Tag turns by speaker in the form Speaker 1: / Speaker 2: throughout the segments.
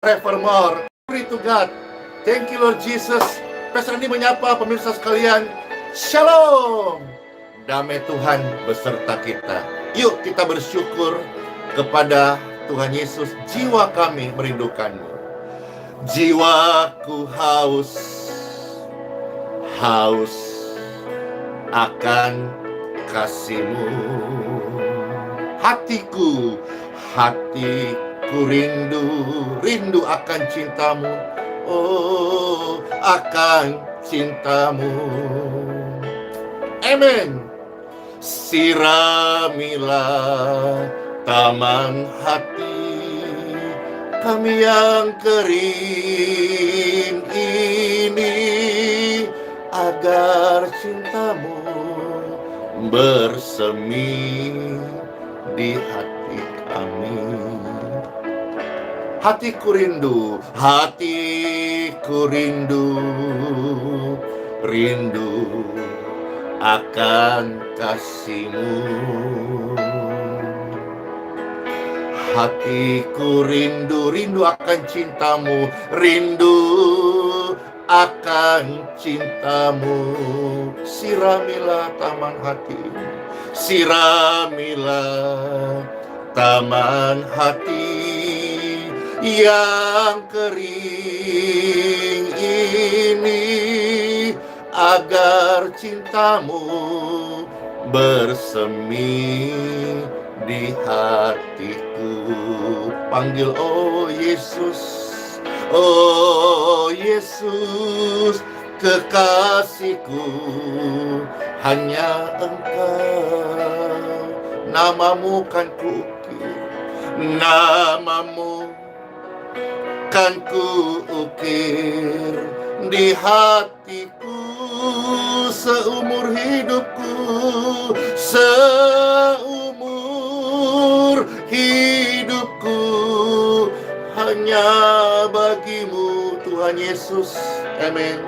Speaker 1: forevermore. Glory to God. Thank you Lord Jesus. Pastor Andi menyapa pemirsa sekalian. Shalom. Damai Tuhan beserta kita. Yuk kita bersyukur kepada Tuhan Yesus. Jiwa kami merindukanmu. Jiwaku haus akan kasih-Mu. Hatiku rindu akan cinta-Mu. Oh, akan cinta-Mu. Amen. Siramilah taman hati kami yang kering ini, agar cinta-Mu bersemi di hati kami. Hatiku rindu akan kasih-Mu. Hatiku rindu akan cinta-Mu, rindu akan cinta-Mu. Siramilah taman hati, siramilah taman hati yang kering ini, agar cinta-Mu bersemi di hatiku. Panggil, oh Yesus, kekasihku, hanya Engkau. Namamu kan kuukir, namamu kan kuukir di hatiku seumur hidupku, seumur hidupku, hanya bagimu Tuhan Yesus. Amin.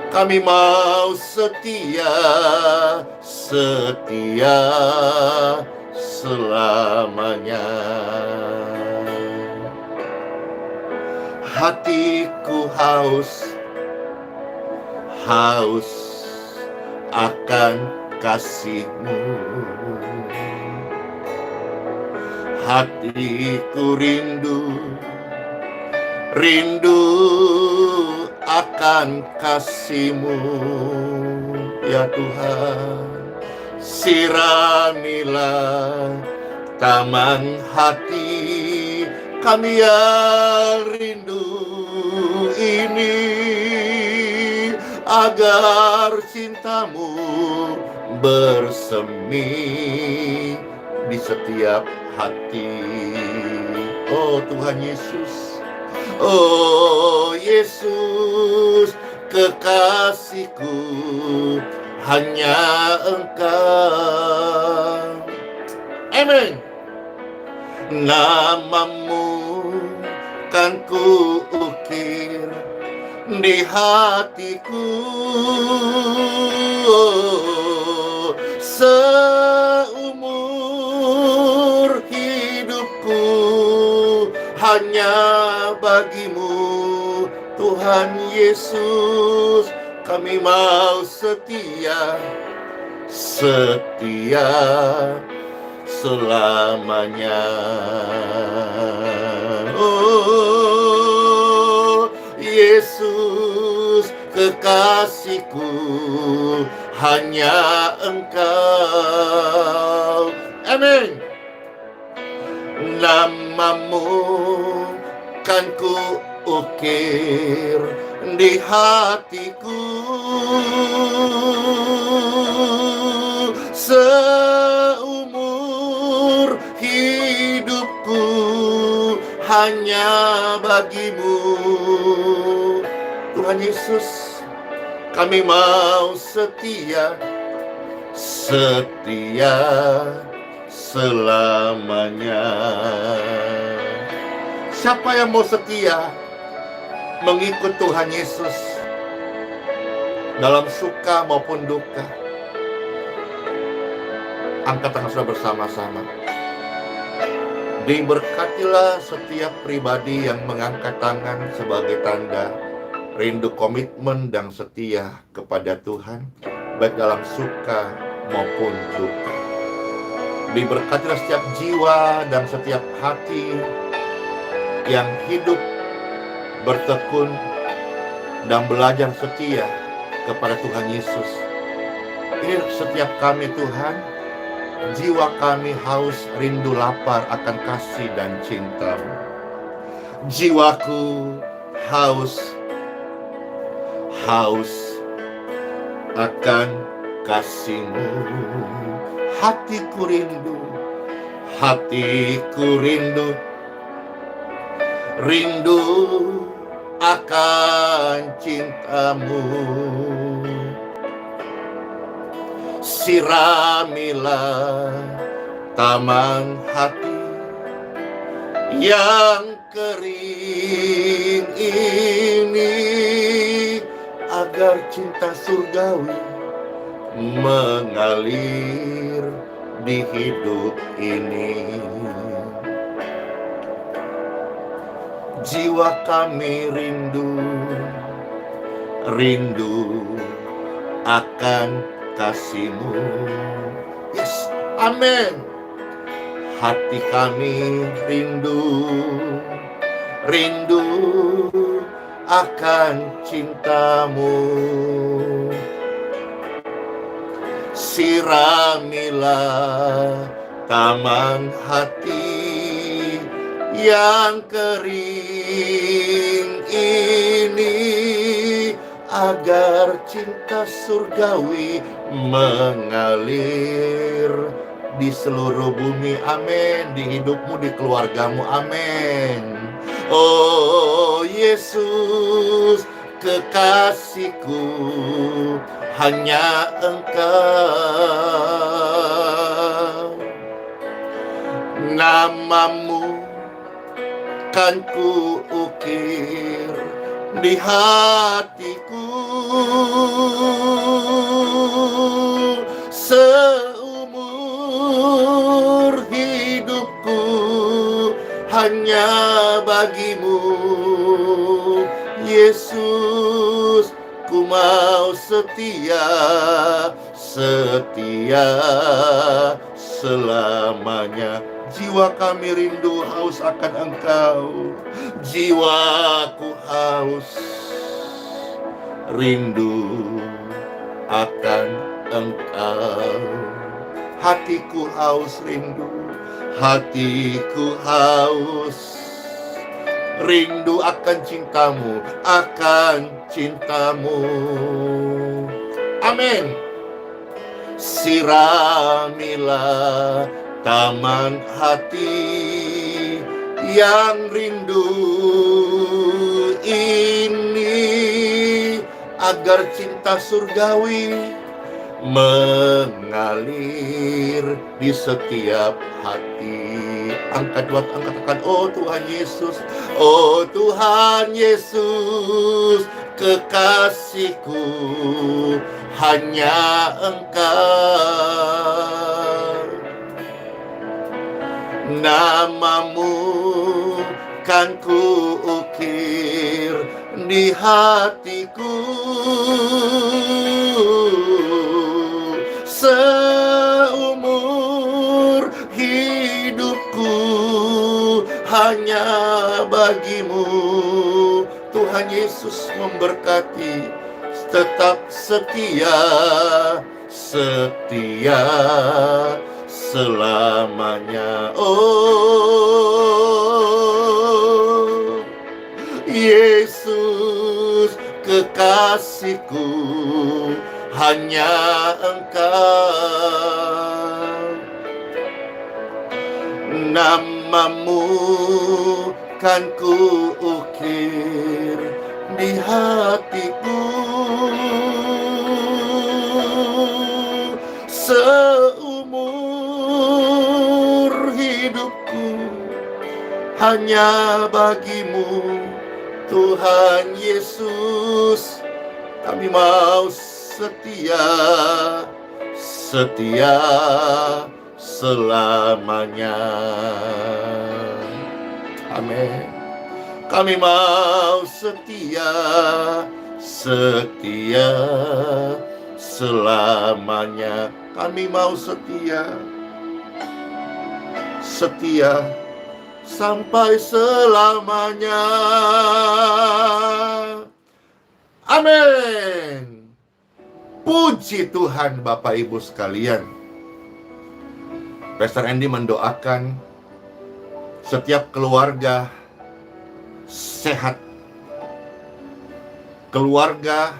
Speaker 1: Kami mau setia selamanya. Hatiku haus akan kasih-Mu. Hatiku rindu akan kasih-Mu. Ya Tuhan, siramilah taman hati kami yang rindu ini, agar cinta-Mu bersemi di setiap hati. Oh Tuhan Yesus, oh Yesus, kekasihku, hanya Engkau. Amin. Namamu kan kuukir di hatiku, seumur hidupku, hanya bagimu Tuhan Yesus. Kami mau setia selamanya. Oh Yesus, kekasihku, hanya Engkau. Amin. Namamu kan kuukir di hatiku, seumur hidupku, hanya bagimu Tuhan Yesus. Kami mau setia selamanya. Siapa yang mau setia mengikut Tuhan Yesus dalam suka maupun duka? Angkat tangan saudara bersama-sama. Diberkatilah setiap pribadi yang mengangkat tangan sebagai tanda rindu, komitmen, dan setia kepada Tuhan, baik dalam suka maupun duka. Diberkatilah setiap jiwa dan setiap hati yang hidup bertekun dan belajar setia kepada Tuhan Yesus. Ini setiap kami Tuhan, jiwa kami haus, rindu, lapar akan kasih dan cinta-Mu. Jiwaku haus akan kasih-Mu. Hatiku rindu akan cinta-Mu. Siramilah taman hati yang kering ini, agar cinta surgawi mengalir di hidup ini. Jiwa kami rindu akan kasih-Mu. Yes, amin. Hati kami rindu akan cinta-Mu. Siramilah taman hati yang kering ini, agar cinta surgawi mengalir di seluruh bumi. Amin. Di hidupmu, di keluargamu. Amin. Oh Yesus, kekasihku, hanya Engkau. Nama-Mu kan ku ukir di hatiku, seumur hidupku hanya bagi-Mu. Yesus, ku mau setia selamanya. Jiwa kami rindu, haus akan Engkau. Jiwaku haus, rindu akan Engkau. Hatiku haus rindu akan cinta-Mu, Amin. Siramilah taman hati yang rindu ini, agar cinta surgawi mengalir di setiap hati. Angkat tangan, oh Tuhan Yesus, oh Tuhan Yesus, kekasihku, hanya Engkau. Nama-Mu kan ku ukir di hatiku, seumur hidupku hanya bagi-Mu. Tuhan Yesus memberkati, tetap setia selamanya. Oh Yesus, kekasihku, hanya Engkau. Nama-Mu kan ku ukir di hatiku, seumur hidupku hanya bagi-Mu. Tuhan Yesus, kami mau setia selamanya. Amin. Kami mau setia, setia selamanya. Kami mau setia, setia sampai selamanya. Amin. Puji Tuhan Bapak Ibu sekalian. Pastor Andy mendoakan setiap keluarga sehat, keluarga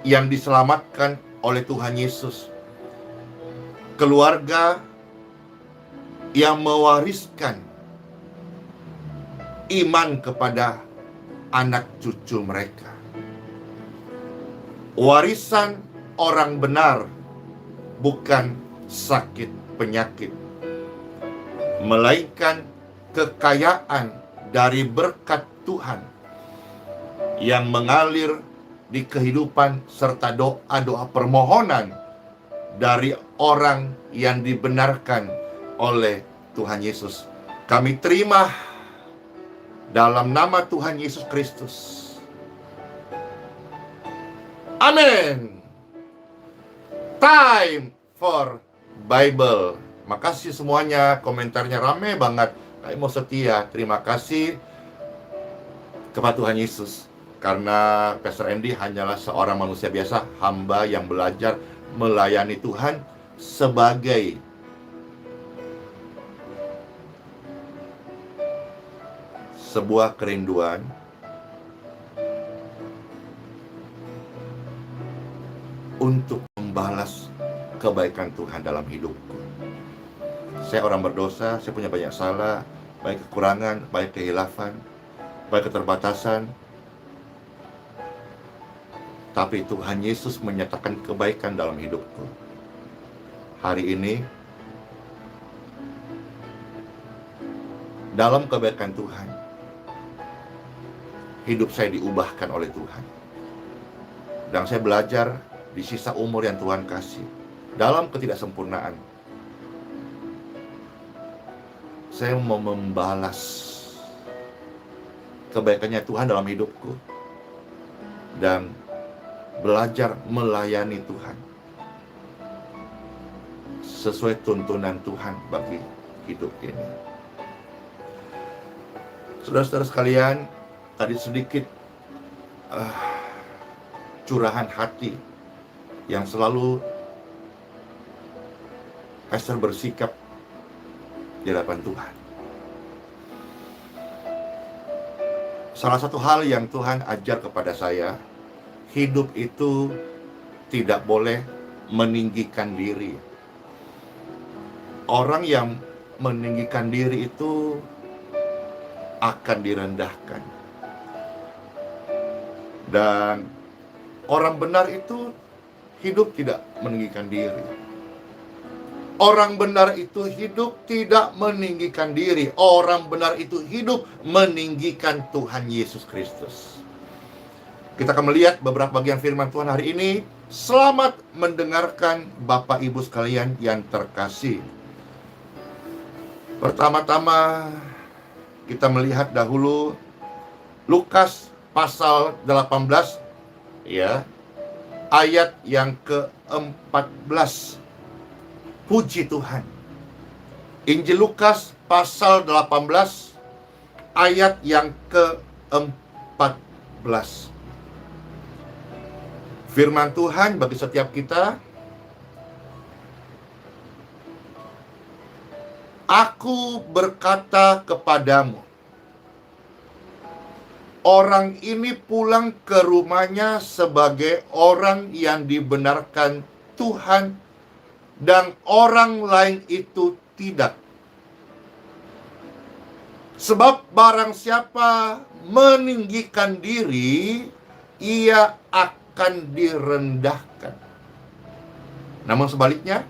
Speaker 1: yang diselamatkan oleh Tuhan Yesus, keluarga yang mewariskan iman kepada anak cucu mereka. Warisan orang benar bukan sakit penyakit, melainkan kekayaan dari berkat Tuhan yang mengalir di kehidupan serta doa-doa permohonan dari orang yang dibenarkan oleh Tuhan Yesus. Kami terima dalam nama Tuhan Yesus Kristus. Amin. Time for Bible. Makasih semuanya, komentarnya rame banget. Kami mau setia. Terima kasih kepada Tuhan Yesus. Karena Pastor Andy hanyalah seorang manusia biasa, hamba yang belajar melayani Tuhan sebagai sebuah kerinduan untuk membalas kebaikan Tuhan dalam hidupku. Saya orang berdosa, saya punya banyak salah, baik kekurangan, baik kehilafan, baik keterbatasan. Tapi Tuhan Yesus menyatakan kebaikan dalam hidupku. Hari ini, dalam kebaikan Tuhan, hidup saya diubahkan oleh Tuhan. Dan saya belajar di sisa umur yang Tuhan kasih, dalam ketidaksempurnaan, saya mau membalas kebaikannya Tuhan dalam hidupku dan belajar melayani Tuhan sesuai tuntunan Tuhan bagi hidup ini. Saudara-saudara sekalian, tadi sedikit curahan hati yang selalu Pastor bersikap di hadapan Tuhan. Salah satu hal yang Tuhan ajar kepada saya, hidup itu tidak boleh meninggikan diri. Orang yang meninggikan diri itu akan direndahkan. Dan orang benar itu hidup tidak meninggikan diri. Orang benar itu hidup tidak meninggikan diri. Orang benar itu hidup meninggikan Tuhan Yesus Kristus. Kita akan melihat beberapa bagian firman Tuhan hari ini. Selamat mendengarkan Bapak Ibu sekalian yang terkasih. Pertama-tama kita melihat dahulu Lukas pasal 18 ya, ayat yang ke-14. Puji Tuhan. Injil Lukas pasal 18 ayat yang ke-14. Firman Tuhan bagi setiap kita. Aku berkata kepadamu, orang ini pulang ke rumahnya sebagai orang yang dibenarkan Tuhan, dan orang lain itu tidak. Sebab barang siapa meninggikan diri, ia akan direndahkan. Namun sebaliknya,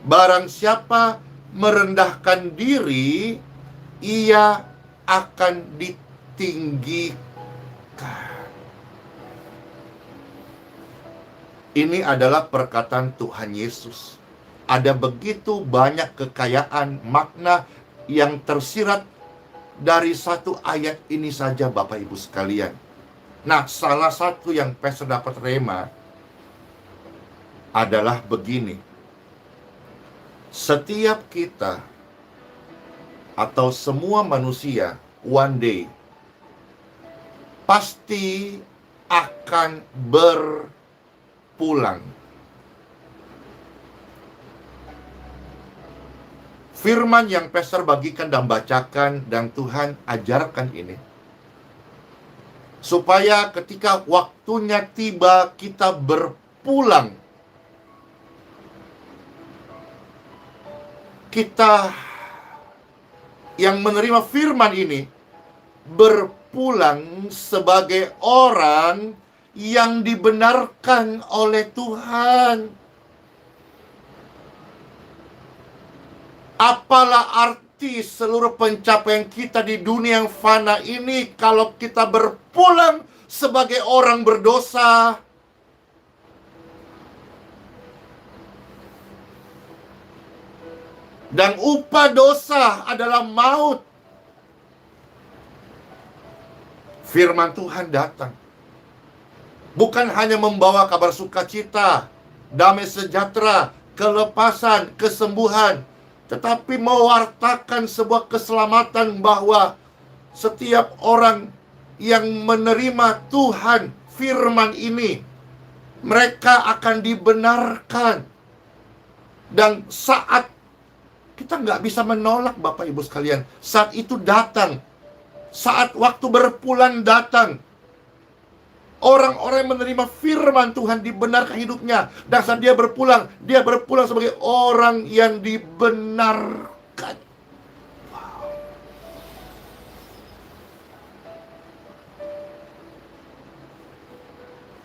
Speaker 1: barang siapa merendahkan diri, ia akan ditinggikan. Ini adalah perkataan Tuhan Yesus. Ada begitu banyak kekayaan makna yang tersirat dari satu ayat ini saja, Bapak Ibu sekalian. Nah, salah satu yang Pastor dapat rema adalah begini. Setiap kita atau semua manusia one day pasti akan berpulang. Firman yang Pastor bagikan dan bacakan dan Tuhan ajarkan ini, supaya ketika waktunya tiba kita berpulang. Kita yang menerima firman ini berpulang sebagai orang yang dibenarkan oleh Tuhan. Apalah arti seluruh pencapaian kita di dunia yang fana ini kalau kita berpulang sebagai orang berdosa? Dan upah dosa adalah maut. Firman Tuhan datang bukan hanya membawa kabar sukacita, damai sejahtera, kelepasan, kesembuhan, tetapi mewartakan sebuah keselamatan bahwa setiap orang yang menerima Tuhan, firman ini, mereka akan dibenarkan. Dan saat kita nggak bisa menolak, Bapak Ibu sekalian, saat itu datang, saat waktu berpulang datang, orang-orang yang menerima firman Tuhan dibenarkan hidupnya. Dan saat dia berpulang sebagai orang yang dibenarkan. Wow.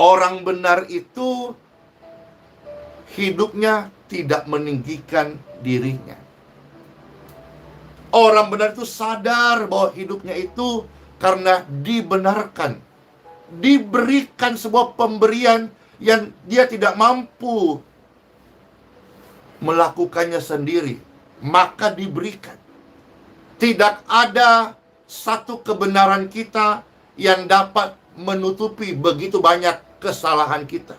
Speaker 1: Orang benar itu hidupnya tidak meninggikan dirinya. Orang benar itu sadar bahwa hidupnya itu karena dibenarkan, diberikan sebuah pemberian yang dia tidak mampu melakukannya sendiri, maka diberikan. Tidak ada satu kebenaran kita yang dapat menutupi begitu banyak kesalahan kita.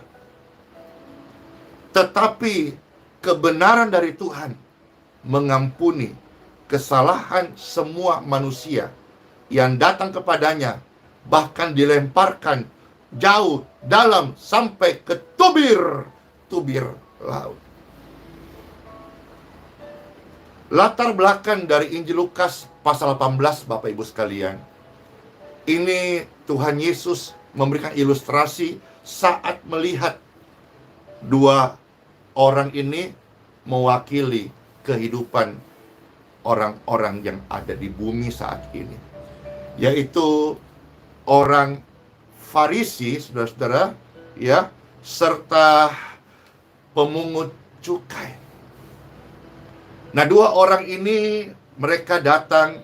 Speaker 1: Tetapi kebenaran dari Tuhan mengampuni kesalahan semua manusia yang datang kepadanya, bahkan dilemparkan jauh dalam sampai ke tubir laut. Latar belakang dari Injil Lukas pasal 18, Bapak Ibu sekalian, ini Tuhan Yesus memberikan ilustrasi saat melihat dua orang ini mewakili kehidupan orang-orang yang ada di bumi saat ini, yaitu orang Farisi, saudara-saudara, ya, serta pemungut cukai. Nah, dua orang ini mereka datang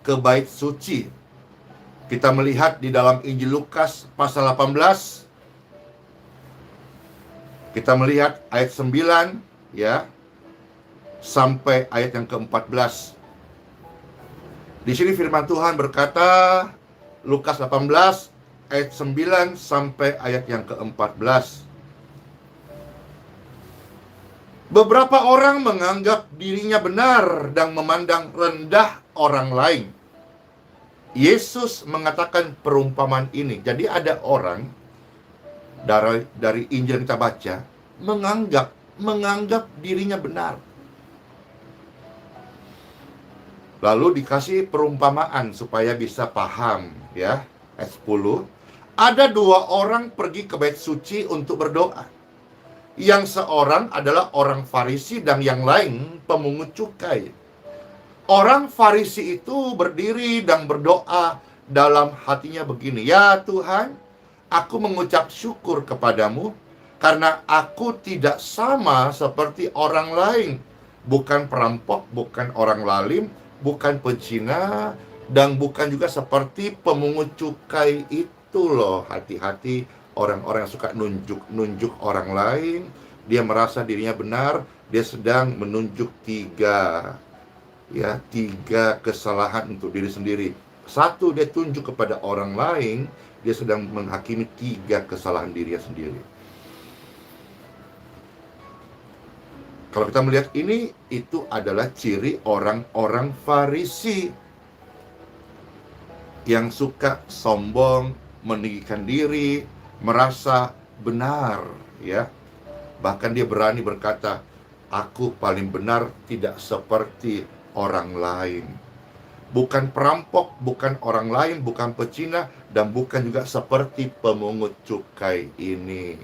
Speaker 1: ke bait suci. Kita melihat di dalam Injil Lukas pasal 18, kita melihat ayat 9, ya, sampai ayat yang ke-14. Di sini firman Tuhan berkata, Lukas 18 ayat 9 sampai ayat yang ke-14. Beberapa orang menganggap dirinya benar dan memandang rendah orang lain. Yesus mengatakan perumpamaan ini. Jadi ada orang dari Injil yang kita baca menganggap dirinya benar. Lalu dikasih perumpamaan supaya bisa paham, ya. Ayat 10. Ada dua orang pergi ke bait suci untuk berdoa. Yang seorang adalah orang Farisi dan yang lain pemungut cukai. Orang Farisi itu berdiri dan berdoa dalam hatinya begini, "Ya Tuhan, aku mengucap syukur kepadamu karena aku tidak sama seperti orang lain. Bukan perampok, bukan orang lalim, bukan pezina, dan bukan juga seperti pemungut cukai itu loh." Hati-hati orang-orang yang suka nunjuk orang lain, Dia merasa dirinya benar, dia sedang menunjuk tiga kesalahan untuk diri sendiri. Satu, dia tunjuk kepada orang lain, dia sedang menghakimi tiga kesalahan dirinya sendiri. Kalau kita melihat ini, itu adalah ciri orang-orang Farisi yang suka sombong, meninggikan diri, merasa benar, ya. Bahkan dia berani berkata, aku paling benar, tidak seperti orang lain. Bukan perampok, bukan orang lain, bukan pecina, dan bukan juga seperti pemungut cukai ini.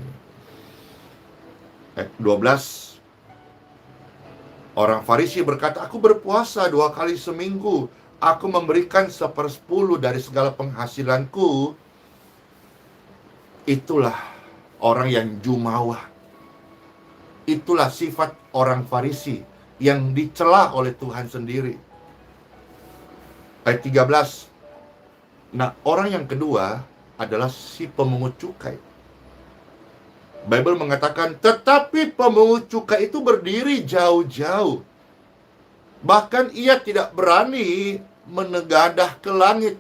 Speaker 1: 12. Orang Farisi berkata, aku berpuasa 2 kali seminggu, aku memberikan 1/10 dari segala penghasilanku. Itulah orang yang jumawa. Itulah sifat orang Farisi yang dicela oleh Tuhan sendiri. Ayat 13. Nah, orang yang kedua adalah si pemungut cukai. Bible mengatakan, tetapi pemungut cukai itu berdiri jauh-jauh. Bahkan ia tidak berani menegadah ke langit,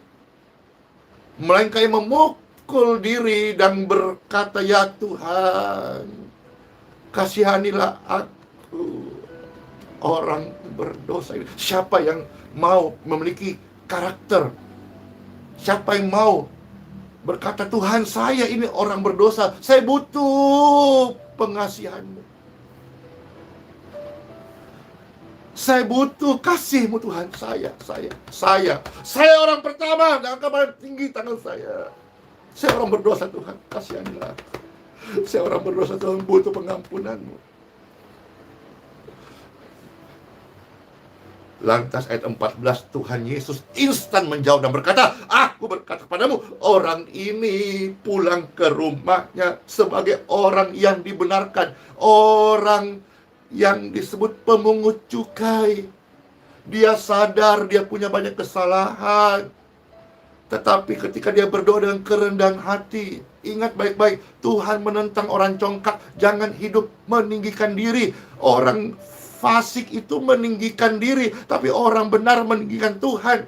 Speaker 1: melainkan memukul diri dan berkata, ya Tuhan, kasihanilah aku, orang berdosa ini. Siapa yang mau memiliki karakter? Siapa yang mau berkata, Tuhan, saya ini orang berdosa, saya butuh pengasihan-Mu, saya butuh kasih-Mu Tuhan. Saya orang pertama, dan kabar tinggi tangan saya orang berdosa Tuhan, kasihanilah. Saya orang berdosa Tuhan, butuh pengampunan-Mu. Lantas ayat 14, Tuhan Yesus instan menjawab dan berkata, aku berkata kepadamu, orang ini pulang ke rumahnya sebagai orang yang dibenarkan, orang yang disebut pemungut cukai. Dia sadar dia punya banyak kesalahan, tetapi ketika dia berdoa dengan kerendahan hati, ingat baik-baik, Tuhan menentang orang congkak, jangan hidup meninggikan diri. Orang fasik itu meninggikan diri, tapi orang benar meninggikan Tuhan.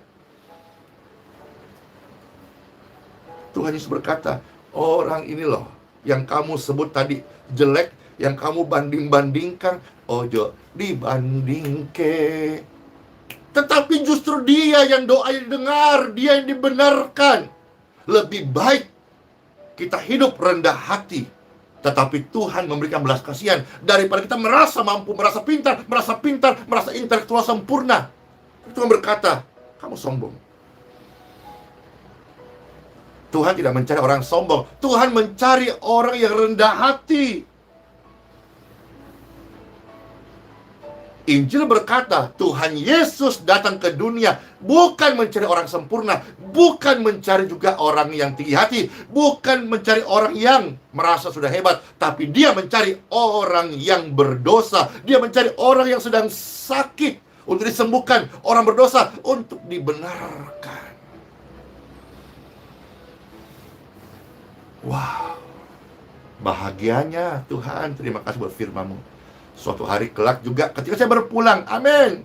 Speaker 1: Tuhan Yesus berkata, orang ini loh yang kamu sebut tadi jelek, yang kamu banding-bandingkan, ojo dibandingke. Tetapi justru dia yang doanya didengar, dia yang dibenarkan. Lebih baik kita hidup rendah hati, tetapi Tuhan memberikan belas kasihan, daripada kita merasa mampu, merasa pintar, merasa intelektual sempurna. Tuhan berkata, kamu sombong. Tuhan tidak mencari orang sombong, Tuhan mencari orang yang rendah hati. Injil berkata, Tuhan Yesus datang ke dunia bukan mencari orang sempurna, bukan mencari juga orang yang tinggi hati, bukan mencari orang yang merasa sudah hebat, tapi dia mencari orang yang berdosa. Dia mencari orang yang sedang sakit untuk disembuhkan, orang berdosa untuk dibenarkan. Wow, bahagianya Tuhan, terima kasih buat firman-Mu. Suatu hari kelak juga ketika saya berpulang, amin,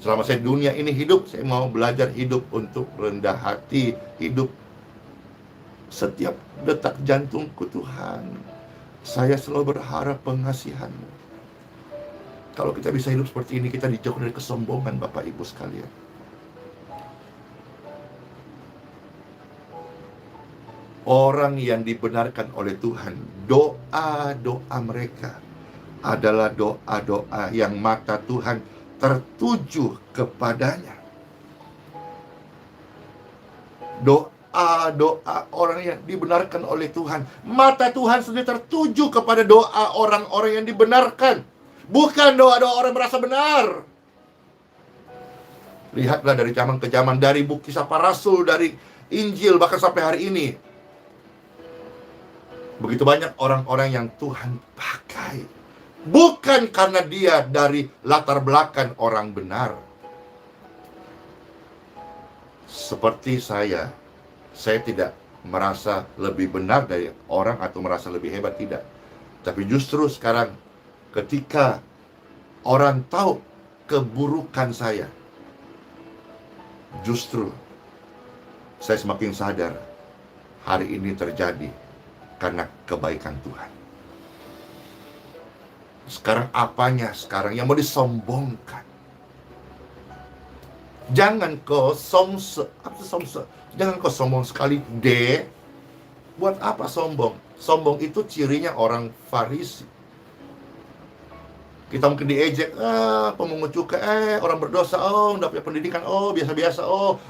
Speaker 1: selama saya dunia ini hidup, saya mau belajar hidup untuk rendah hati, hidup setiap detak jantungku. Tuhan, saya selalu berharap pengasihan-Mu. Kalau kita bisa hidup seperti ini, kita dijauhkan dari kesombongan, Bapak Ibu sekalian. Orang yang dibenarkan oleh Tuhan, doa-doa mereka adalah doa-doa yang mata Tuhan tertuju kepadanya. Doa-doa orang yang dibenarkan oleh Tuhan, mata Tuhan sendiri tertuju kepada doa orang-orang yang dibenarkan, bukan doa-doa orang merasa benar. Lihatlah dari zaman ke zaman, dari buku Kisah Para Rasul, dari Injil, bahkan sampai hari ini, begitu banyak orang-orang yang Tuhan pakai, bukan karena dia dari latar belakang orang benar. Seperti saya tidak merasa lebih benar dari orang atau merasa lebih hebat, tidak. Tapi justru sekarang ketika orang tahu keburukan saya, justru saya semakin sadar hari ini terjadi karena kebaikan Tuhan. Sekarang apanya sekarang yang mau disombongkan? Jangan kau jangan kau sombong sekali deh. Buat apa sombong? Sombong itu cirinya orang Farisi. Kita mungkin diejek, pemungut cukai, orang berdosa, nggak punya pendidikan, biasa-biasa,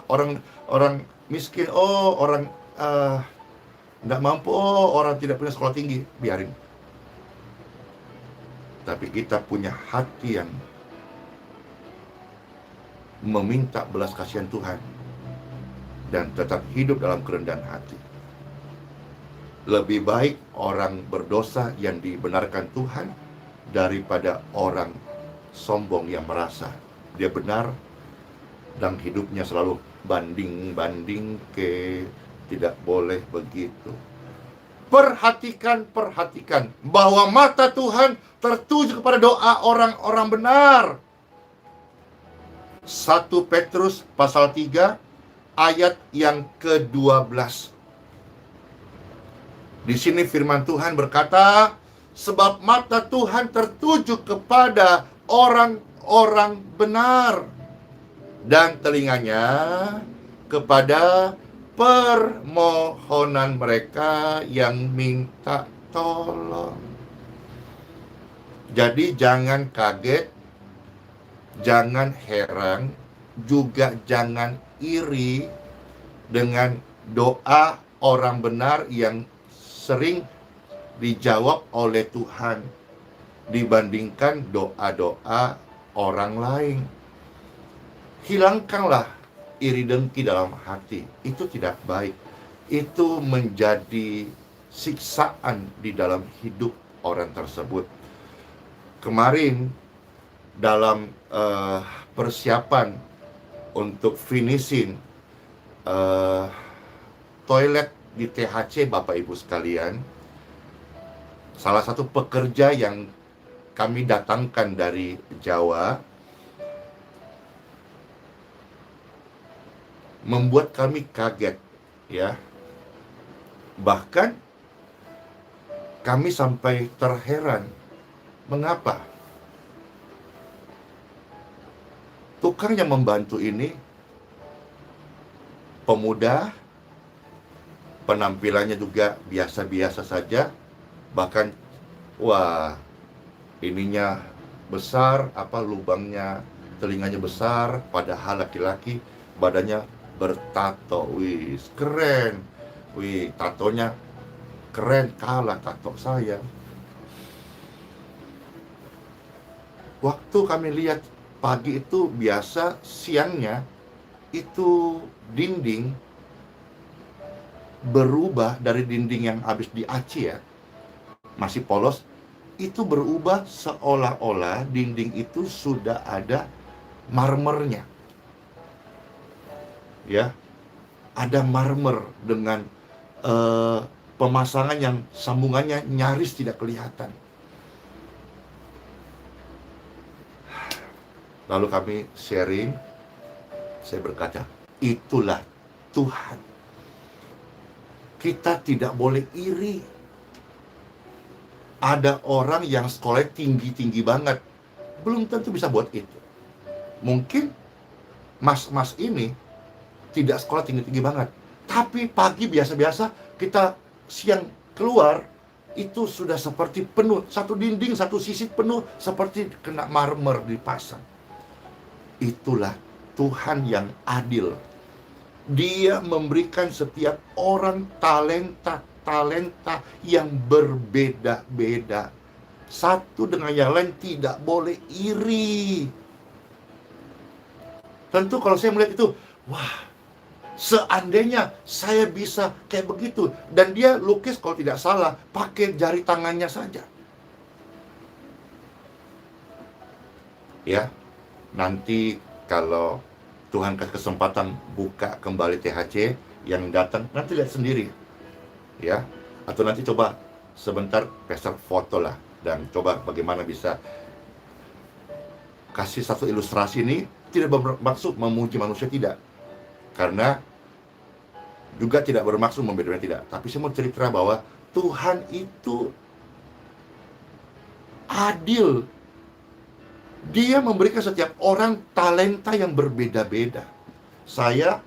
Speaker 1: orang miskin, orang nggak mampu, orang tidak punya sekolah tinggi, biarin. Tapi kita punya hati yang meminta belas kasihan Tuhan dan tetap hidup dalam kerendahan hati. Lebih baik orang berdosa yang dibenarkan Tuhan daripada orang sombong yang merasa dia benar dan hidupnya selalu banding ke tidak boleh begitu. Perhatikan bahwa mata Tuhan tertuju kepada doa orang-orang benar. 1 Petrus pasal 3 ayat yang ke-12. Di sini firman Tuhan berkata, sebab mata Tuhan tertuju kepada orang-orang benar dan telinganya kepada permohonan mereka yang minta tolong. Jadi jangan kaget, jangan heran, juga jangan iri dengan doa orang benar yang sering dijawab oleh Tuhan dibandingkan doa-doa orang lain. Hilangkanlah iri dengki dalam hati. Itu tidak baik. Itu menjadi siksaan di dalam hidup orang tersebut. Kemarin dalam persiapan untuk finishing toilet di THC, Bapak Ibu sekalian, salah satu pekerja yang kami datangkan dari Jawa membuat kami kaget, ya. Bahkan kami sampai terheran. Mengapa? Tukang yang membantu ini pemuda, penampilannya juga biasa-biasa saja, bahkan ininya besar, lubangnya, telinganya besar, padahal laki-laki, badannya bertato. Wih, keren. Wih, tatonya keren, kalah tato saya. Waktu kami lihat pagi itu biasa, siangnya itu dinding berubah dari dinding yang habis diaci, ya, masih polos, itu berubah seolah-olah dinding itu sudah ada marmernya, ya, ada marmer dengan pemasangan yang sambungannya nyaris tidak kelihatan. Lalu kami sharing, saya berkata, itulah Tuhan. Kita tidak boleh iri. Ada orang yang sekolahnya tinggi-tinggi banget, belum tentu bisa buat itu. Mungkin mas-mas ini tidak sekolah tinggi-tinggi banget, tapi pagi biasa-biasa, kita siang keluar, itu sudah seperti penuh, satu dinding, satu sisi penuh, seperti kena marmer dipasang. Itulah Tuhan yang adil. Dia memberikan setiap orang talenta yang berbeda-beda. Satu dengan yang lain tidak boleh iri. Tentu kalau saya melihat itu, wah, seandainya saya bisa kayak begitu. Dan dia lukis kalau tidak salah pakai jari tangannya saja. Ya, nanti kalau Tuhan kasih kesempatan buka kembali THC, yang datang nanti lihat sendiri, ya. Atau nanti coba sebentar Pastor foto lah, dan coba bagaimana bisa kasih satu ilustrasi ini. Tidak bermaksud memuji manusia, tidak, karena juga tidak bermaksud membeda-bedakan, tidak. Tapi saya mau cerita bahwa Tuhan itu adil. Dia memberikan setiap orang talenta yang berbeda-beda. Saya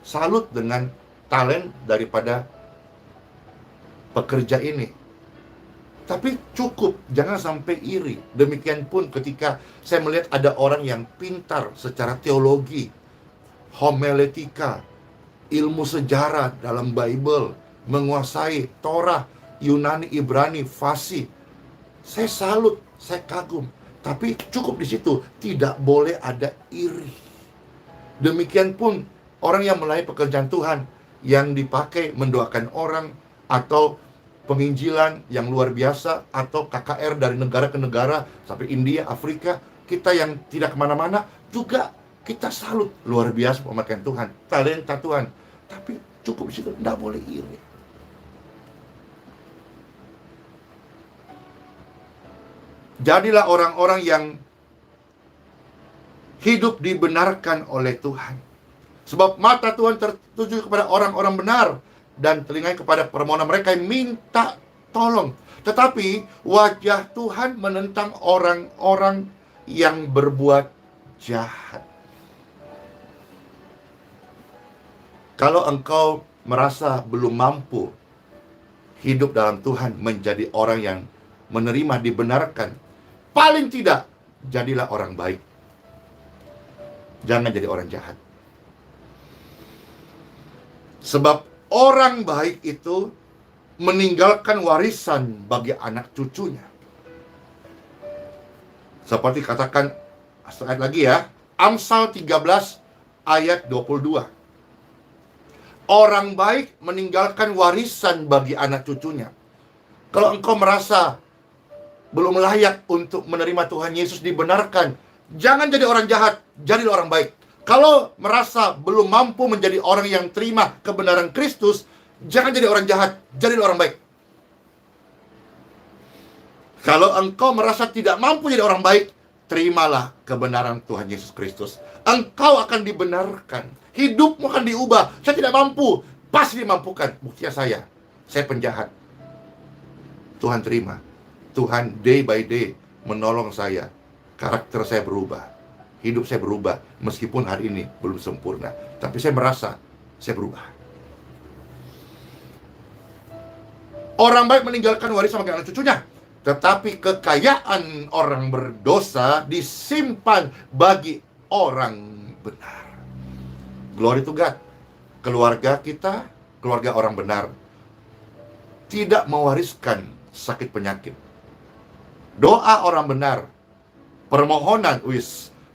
Speaker 1: salut dengan talent daripada pekerja ini. Tapi cukup, jangan sampai iri. Demikian pun ketika saya melihat ada orang yang pintar secara teologi, homiletika, ilmu sejarah dalam Bible, menguasai Torah, Yunani, Ibrani, fasih. Saya salut, saya kagum. Tapi cukup di situ, tidak boleh ada iri. Demikian pun orang yang melayani pekerjaan Tuhan, yang dipakai mendoakan orang, atau penginjilan yang luar biasa, atau KKR dari negara ke negara sampai India, Afrika, kita yang tidak kemana-mana juga kita salut, luar biasa pemakaian Tuhan, talenta Tuhan. Tapi cukup di situ, tidak boleh iri. Jadilah orang-orang yang hidup dibenarkan oleh Tuhan. Sebab mata Tuhan tertuju kepada orang-orang benar, dan telinganya kepada permohonan mereka yang minta tolong. Tetapi wajah Tuhan menentang orang-orang yang berbuat jahat. Kalau engkau merasa belum mampu hidup dalam Tuhan, menjadi orang yang menerima, dibenarkan, paling tidak jadilah orang baik. Jangan jadi orang jahat. Sebab orang baik itu meninggalkan warisan bagi anak cucunya. Seperti katakan ayat lagi ya, Amsal 13 ayat 22. Orang baik meninggalkan warisan bagi anak cucunya. Kalau engkau merasa belum layak untuk menerima Tuhan Yesus, dibenarkan, jangan jadi orang jahat, jadilah orang baik. Kalau merasa belum mampu menjadi orang yang terima kebenaran Kristus, jangan jadi orang jahat, jadilah orang baik. Kalau engkau merasa tidak mampu jadi orang baik, terimalah kebenaran Tuhan Yesus Kristus. Engkau akan dibenarkan, hidupmu akan diubah. Saya tidak mampu, pasti dimampukan. Buktinya saya penjahat. Tuhan terima. Tuhan day by day menolong saya. Karakter saya berubah, hidup saya berubah. Meskipun hari ini belum sempurna, tapi saya merasa saya berubah. Orang baik meninggalkan warisan bagi anak cucunya, tetapi kekayaan orang berdosa disimpan bagi orang benar. Glory to God. Keluarga kita, keluarga orang benar, tidak mewariskan sakit penyakit. Doa orang benar, permohonan,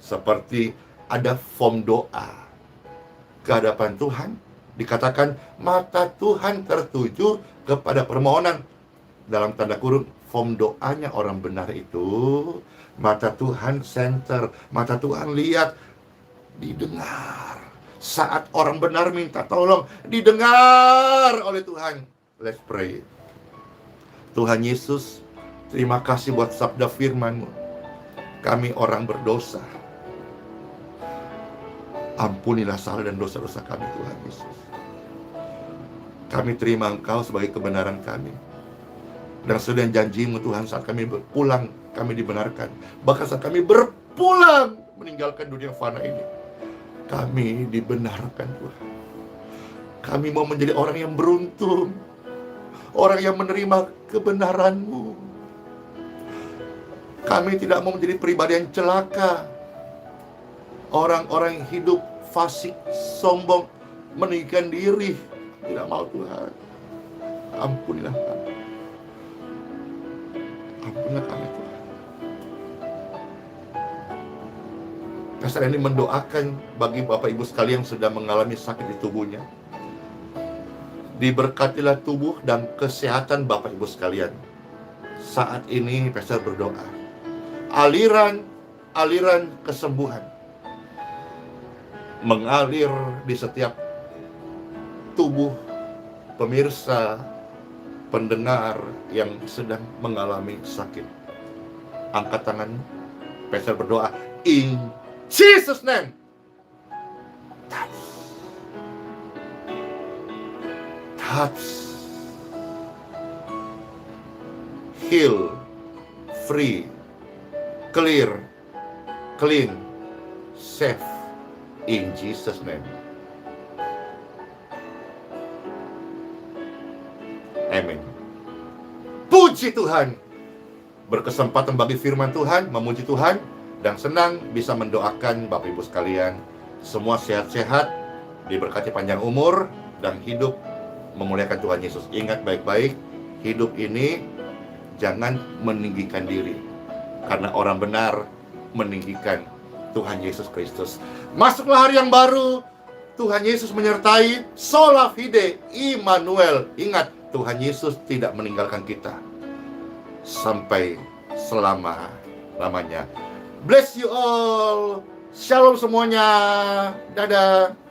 Speaker 1: seperti ada form doa ke hadapan Tuhan. Dikatakan mata Tuhan tertuju kepada permohonan. Dalam tanda kurung, form doanya orang benar itu, mata Tuhan center, mata Tuhan lihat, didengar. Saat orang benar minta tolong, didengar oleh Tuhan. Let's pray. Tuhan Yesus, terima kasih buat sabda firman-Mu. Kami orang berdosa, ampunilah salah dan dosa-dosa kami, Tuhan Yesus. Kami terima Engkau sebagai kebenaran kami. Dan sesuai dengan janji-Mu Tuhan, saat kami berpulang, kami dibenarkan. Bahkan saat kami berpulang meninggalkan dunia fana ini, kami dibenarkan, Tuhan. Kami mau menjadi orang yang beruntung, orang yang menerima kebenaran-Mu. Kami tidak mau menjadi pribadi yang celaka, orang-orang yang hidup fasik, sombong, meninggikan diri. Tidak mau, Tuhan. Ampunilah kami. Ampunilah kami, Tuhan. Pastor ini mendoakan bagi Bapak Ibu sekalian yang sedang mengalami sakit di tubuhnya. Diberkatilah tubuh dan kesehatan Bapak Ibu sekalian. Saat ini Pastor berdoa, aliran kesembuhan mengalir di setiap tubuh pemirsa pendengar yang sedang mengalami sakit, angkat tanganmu. Pastor berdoa in Jesus name. Touch, heal, free, clear, clean, safe in Jesus name. Amin. Puji Tuhan. Berkesempatan bagi firman Tuhan, memuji Tuhan, dan senang bisa mendoakan Bapak Ibu sekalian semua sehat-sehat, diberkati panjang umur, dan hidup memuliakan Tuhan Yesus. Ingat baik-baik, hidup ini jangan meninggikan diri, karena orang benar meninggikan Tuhan Yesus Kristus. Masuklah hari yang baru, Tuhan Yesus menyertai. Sola fide, Immanuel. Ingat, Tuhan Yesus tidak meninggalkan kita sampai selama-lamanya. Bless you all. Shalom semuanya. Dadah.